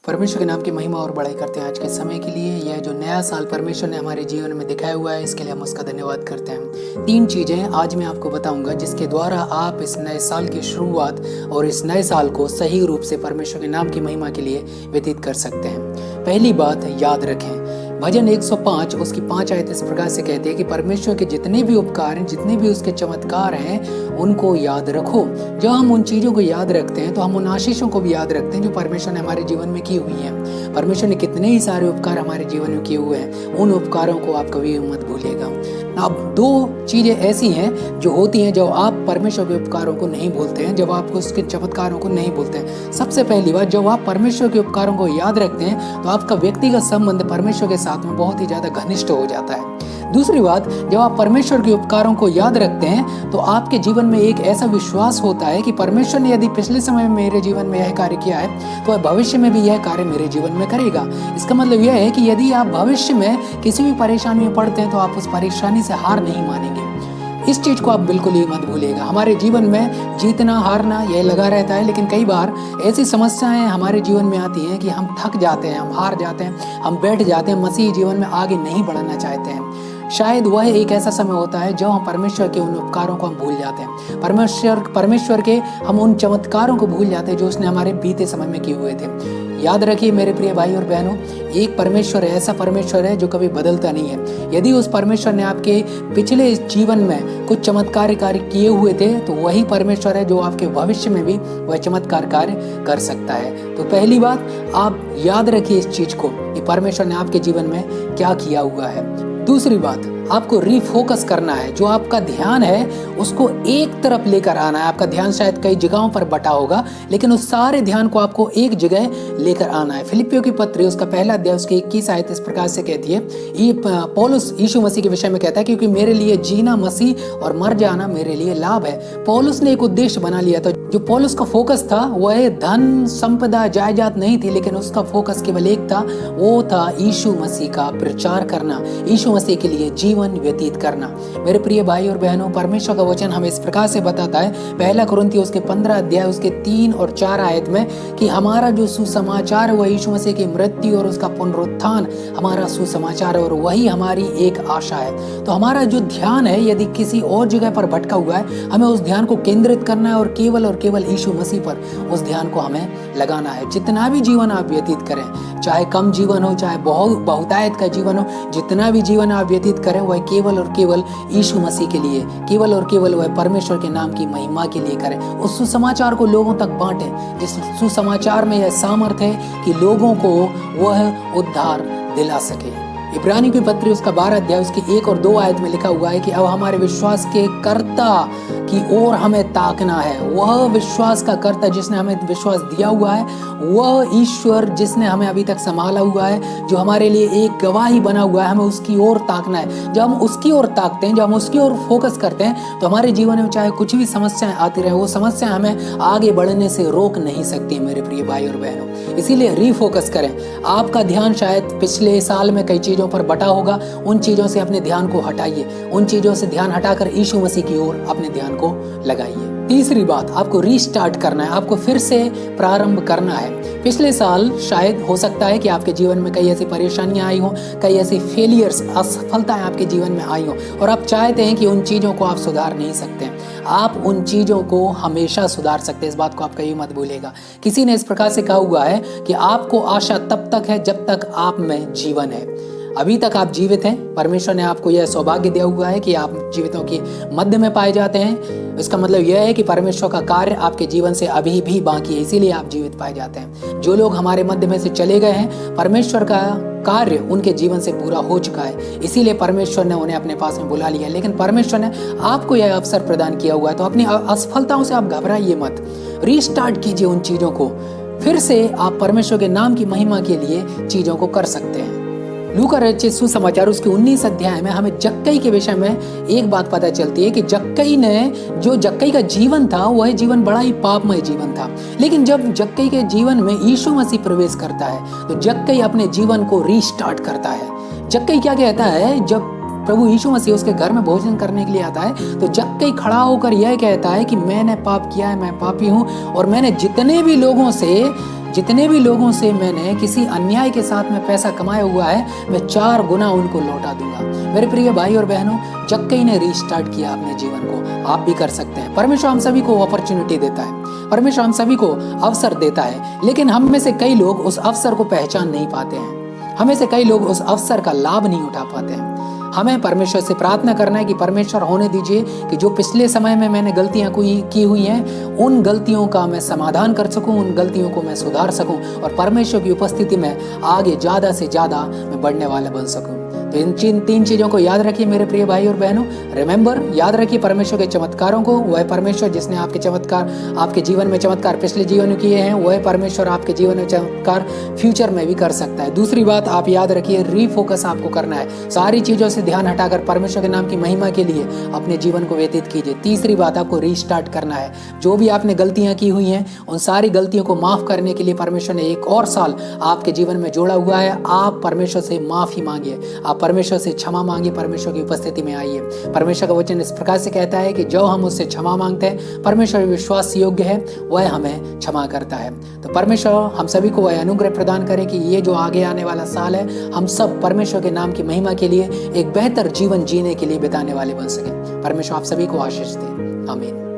परमेश्वर के नाम की महिमा और बड़ाई करते हैं आज के समय के लिए। यह जो नया साल परमेश्वर ने हमारे जीवन में दिखाया हुआ है, इसके लिए हम उसका धन्यवाद करते हैं। 3 चीज़ें आज मैं आपको बताऊंगा जिसके द्वारा आप इस नए साल की शुरुआत और इस नए साल को सही रूप से परमेश्वर के नाम की महिमा के लिए व्यतीत कर सकते हैं। पहली बात, याद रखें। भजन 105 उसकी 5 आयत इस प्रकार से कहती है कि परमेश्वर के जितने भी उपकार हैं, जितने भी उसके चमत्कार हैं, उनको याद रखो। जब हम उन चीज़ों को याद रखते हैं तो हम उन आशीषों को भी याद रखते हैं जो परमेश्वर ने हमारे जीवन में की हुई हैं। परमेश्वर ने कितने ही सारे उपकार हमारे जीवन में किए हुए हैं, उन उपकारों को आप कभी मत भूलिएगा। अब 2 चीज़ें ऐसी हैं जो होती हैं जब आप परमेश्वर के उपकारों को नहीं भूलते हैं, जब आप उसके चमत्कारों को नहीं भूलते हैं। सबसे पहली बात, जब आप परमेश्वर के उपकारों को याद रखते हैं तो आपका व्यक्तिगत संबंध परमेश्वर के साथ में बहुत ही ज़्यादा घनिष्ठ हो जाता है। दूसरी बात, जब आप परमेश्वर के उपकारों को याद रखते हैं तो आपके जीवन में एक ऐसा विश्वास होता है कि परमेश्वर ने यदि पिछले समय में मेरे जीवन में यह कार्य किया है तो भविष्य में भी यह कार्य मेरे जीवन में करेगा। इसका मतलब यह है कि यदि आप भविष्य में किसी भी परेशानी में पड़ते हैं तो आप उस परेशानी से हार नहीं मानेंगे। इस चीज़ को आप बिल्कुल ही मत भूलिएगा। हमारे जीवन में जीतना हारना यह लगा रहता है, लेकिन कई बार ऐसी समस्याएं हमारे जीवन में आती हैं कि हम थक जाते हैं, हम हार जाते हैं, हम बैठ जाते हैं, मसीही जीवन में आगे नहीं बढ़ना चाहते हैं। शायद वह एक ऐसा समय होता है जब हम परमेश्वर के उन उपकारों को हम भूल जाते हैं, परमेश्वर के हम उन चमत्कारों को भूल जाते हैं जो उसने हमारे बीते समय में किए हुए थे। याद रखिए मेरे प्रिय भाई और बहनों, एक परमेश्वर है, ऐसा परमेश्वर है जो कभी बदलता नहीं है। यदि उस परमेश्वर ने आपके पिछले जीवन में कुछ चमत्कार कार्य किए हुए थे तो वही परमेश्वर है जो आपके भविष्य में भी वह चमत्कार कार्य कर सकता है। तो पहली बात, आप याद रखिए इस चीज को कि परमेश्वर ने आपके जीवन में क्या किया हुआ है। दूसरी बात, आपको रिफोकस करना है। जो आपका ध्यान है उसको एक तरफ लेकर आना है। आपका ध्यान शायद कई जगहों पर बटा होगा, लेकिन उस सारे ध्यान को आपको एक जगह लेकर आना है। फिलिपियों की पत्री उसका पहला अध्याय उसकी 21 आयत इस प्रकार से कहती है, ये पौलुस यीशु मसीह के विषय में कहता है, क्योंकि मेरे लिए जीना मसीह और मर जाना मेरे लिए लाभ है। पौलुस ने एक उद्देश्य बना लिया था। जो पौलुस का फोकस था वह धन संपदा जायदाद नहीं थी, लेकिन उसका फोकस केवल एक था, वो था यीशु मसीह का प्रचार करना, यीशु मसीह के लिए जीवन व्यतीत करना। मेरे प्रिय भाई और बहनों, परमेश्वर का वचन हमें इस प्रकार से बताता है, पहला कुरिन्थियों उसके 15 अध्याय उसके 3 और 4 आयत में, कि हमारा जो सुसमाचार है वह यीशु मसीह की मृत्यु और उसका पुनरुत्थान हमारा सुसमाचार है, और वही हमारी एक आशा है। तो हमारा जो ध्यान है यदि किसी और जगह पर भटका हुआ है, हमें उस ध्यान को केंद्रित करना है और केवल यीशु मसीह पर उस ध्यान को हमें लगाना है। जितना भी जीवन आप व्यतीत करें, चाहे कम जीवन हो चाहे बहुतायत का जीवन हो, जितना भी जीवन आप व्यतीत करें वह केवल और केवल यीशु मसीह के लिए, केवल और केवल वह परमेश्वर के नाम की महिमा के लिए करें। उस सुसमाचार को लोगों तक बांटें जिस सुसमाचार में यह सामर्थ है कि लोगों को वह उद्धार दिला सके। इब्रानियों की पत्री उसका 12 अध्याय उसकी 1 और 2 आयत में लिखा हुआ है कि अब हमारे विश्वास के कर्ता की ओर हमें ताकना है। वह विश्वास का कर्ता जिसने हमें विश्वास दिया हुआ है, वह ईश्वर जिसने हमें अभी तक संभाला हुआ है, जो हमारे लिए एक गवाही बना हुआ है, हमें उसकी ओर ताकना है। जब हम उसकी ओर ताकते हैं, जब हम उसकी ओर फोकस करते हैं, तो हमारे जीवन में चाहे कुछ भी समस्याएं आती रहे, वो समस्या हमें आगे बढ़ने से रोक नहीं सकती। मेरे प्रिय भाई और बहनों, इसीलिए रीफोकस करें। आपका ध्यान शायद पिछले साल में कई चीजों पर बटा होगा, उन चीजों से अपने ध्यान को हटाइए, उन चीजों से ध्यान हटाकर यीशु मसीह की ओर अपने ध्यान को लगाइए। तीसरी बात, आपको रीस्टार्ट करना है, आपको फिर से प्रारंभ करना है। पिछले साल शायद हो सकता है कि आपके जीवन में कई ऐसी परेशानियां आई हो, कई ऐसी फेलियर्स, असफलताएं आपके जीवन में आई हो, और आप चाहते हैं कि उन चीजों को आप सुधार नहीं सकते। आप उन चीजों को हमेशा सुधार सकते हैं, इस बात को आप कभी मत भूलिएगा। किसी ने इस प्रकार से कहा हुआ है कि आपको आशा तब तक है जब तक आप में जीवन है। अभी तक आप जीवित हैं, परमेश्वर ने आपको यह सौभाग्य दिया हुआ है कि आप जीवितों के मध्य में पाए जाते हैं। इसका मतलब यह है कि परमेश्वर का कार्य आपके जीवन से अभी भी बाकी है, इसीलिए आप जीवित पाए जाते हैं। जो लोग हमारे मध्य में से चले गए हैं, परमेश्वर का कार्य उनके जीवन से पूरा हो चुका है, इसीलिए परमेश्वर ने उन्हें अपने पास में बुला लिया। लेकिन परमेश्वर ने आपको यह अवसर प्रदान किया हुआ है, तो अपनी असफलताओं से आप घबराइए मत, रीस्टार्ट कीजिए उन चीजों को। फिर से आप परमेश्वर के नाम की महिमा के लिए चीजों को कर सकते हैं। लूका रचित सुसमाचार उसके 19 अध्याय में हमें जक्कई के विषय में एक बात पता चलती है कि जक्कई का जीवन था वह जीवन बड़ा ही पापमय जीवन था। लेकिन जब जक्कई के जीवन में यीशु मसीह प्रवेश करता है तो जक्कई अपने जीवन को रीस्टार्ट करता है। जक्कई क्या कहता है, जब प्रभु यीशु मसीह उसके घर में भोजन करने के लिए आता है तो जक्कई खड़ा होकर यह कहता है कि मैंने पाप किया है, मैं पापी हूँ, और मैंने जितने भी लोगों से जितने भी लोगों से मैंने किसी अन्याय के साथ में पैसा कमाया हुआ है, मैं 4 गुना उनको लौटा दूंगा। मेरे प्रिय भाई और बहनों, जक्कई ने रीस्टार्ट किया अपने जीवन को, आप भी कर सकते हैं। परमेश्वर हम सभी को अपॉर्चुनिटी देता है, परमेश्वर हम सभी को अवसर देता है, लेकिन हम में से कई लोग उस अवसर को पहचान नहीं पाते हैं। हमें से कई लोग उस अवसर का लाभ नहीं उठा पाते हैं। हमें परमेश्वर से प्रार्थना करना है कि परमेश्वर होने दीजिए कि जो पिछले समय में मैंने गलतियां की हुई हैं, उन गलतियों का मैं समाधान कर सकूं, उन गलतियों को मैं सुधार सकूं और परमेश्वर की उपस्थिति में आगे ज़्यादा से ज़्यादा मैं बढ़ने वाला बन सकूं। तो इन 3 चीज़ों को याद रखिए मेरे प्रिय भाई और बहनों। रिमेंबर, याद रखिए परमेश्वर के चमत्कारों को। वह परमेश्वर जिसने आपके चमत्कार, आपके जीवन में चमत्कार पिछले जीवन में किए हैं, वह परमेश्वर आपके जीवन में चमत्कार फ्यूचर में भी कर सकता है। दूसरी बात आप याद रखिए, रीफोकस आपको करना है। सारी चीज़ों से ध्यान हटाकर परमेश्वर के नाम की महिमा के लिए अपने जीवन को व्यतीत कीजिए। तीसरी बात, आपको रीस्टार्ट करना है। जो भी आपने गलतियां की हुई हैं, उन सारी गलतियों को माफ करने के लिए परमेश्वर ने एक और साल आपके जीवन में जोड़ा हुआ है। आप परमेश्वर से माफी मांगिए, आप परमेश्वर से क्षमा मांगिए, परमेश्वर की उपस्थिति में आइए। परमेश्वर का वचन इस प्रकार से कहता है कि जो हम उससे क्षमा मांगते हैं, परमेश्वर विश्वास योग्य है, वह हमें क्षमा करता है। तो परमेश्वर हम सभी को वह अनुग्रह प्रदान करे कि ये जो आगे आने वाला साल है, हम सब परमेश्वर के नाम की महिमा के लिए एक बेहतर जीवन जीने के लिए बिताने वाले बन सके। परमेश्वर आप सभी को आशीष दे। आमीन।